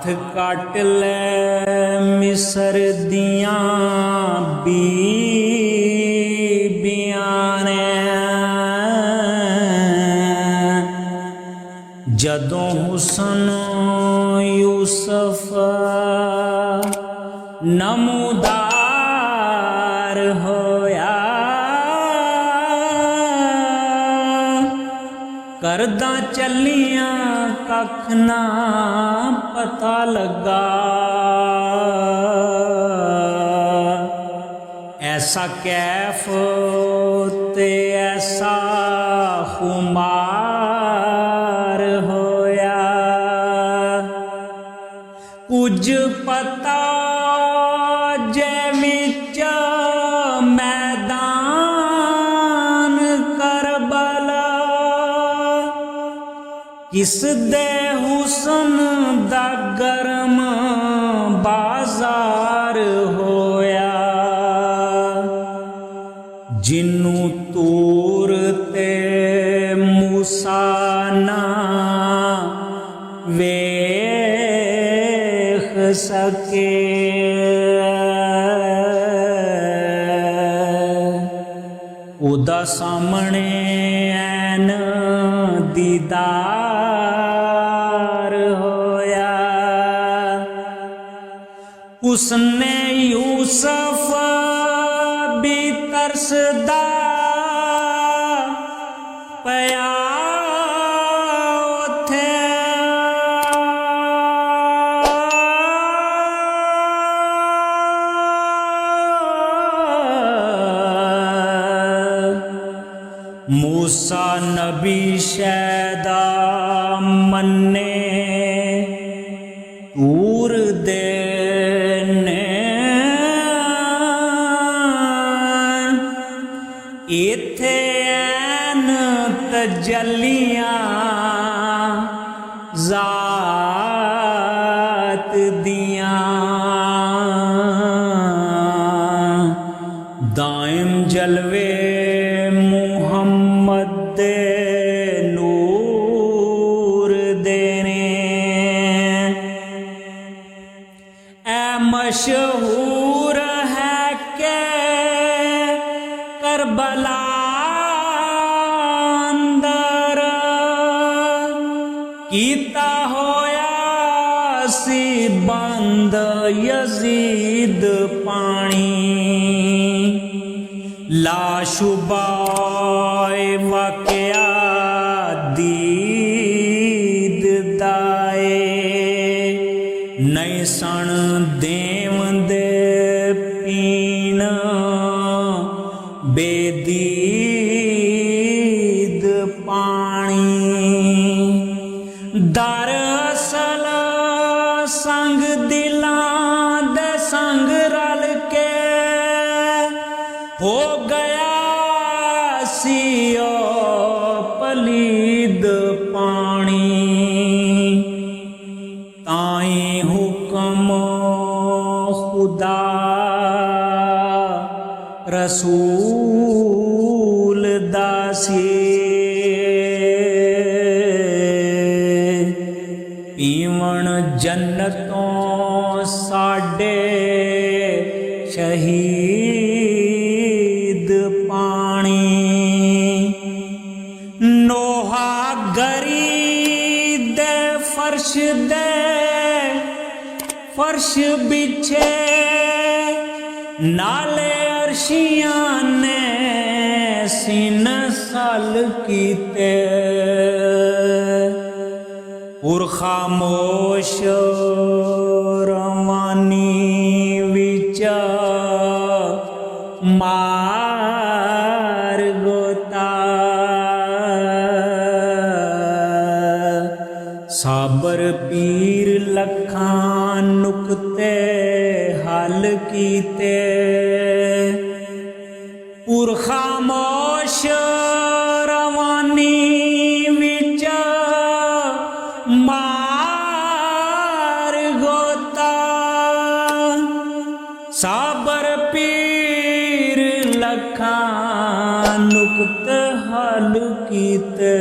हथ काट ले मिसर दियां बीबियां ने जदों हुसन यूसुफ नमूदार होया करदा चलियां कख ना पता लगा ऐसा कैफ ते ऐसा खुमार होया कुछ पता जे विच मैदान करबला किस दे हुसन दा गरम बाजार होया जिन्नू तूर ते मूसा ना वेख सके उदा सामने ऐन दीदार होया उसने यूसुफ भी तरसदा पया उथे मूसा नबी शैदा मन्ने तूर देने इथे ऐन तजलियां जात दियां दाइम जलवे मुहम्मद दे नूर देने ऐ मशहूर है के करबला अंदर कीता होया सी बंद यजीद पानी लाशुबा वाकया दीद दाए नहीं सन देवंदे पीण बेदीद पानी दरअसल संग दिलां दे संग रल के हो गया सियो पलीद पानी ताई हुक्म खुदा रसूल दासी पीवण जन्नतों साडे शहीद पानी नोहा गरी दे फर्श बिछे नाले अर्शियां ने सीन साल कीते खामोश रवानी विच मार गोता साबर पीर लखां नुकते हल कीते पुरखामोश रवानी विच मार गोता साबर पीर लखां नुकते हल कीते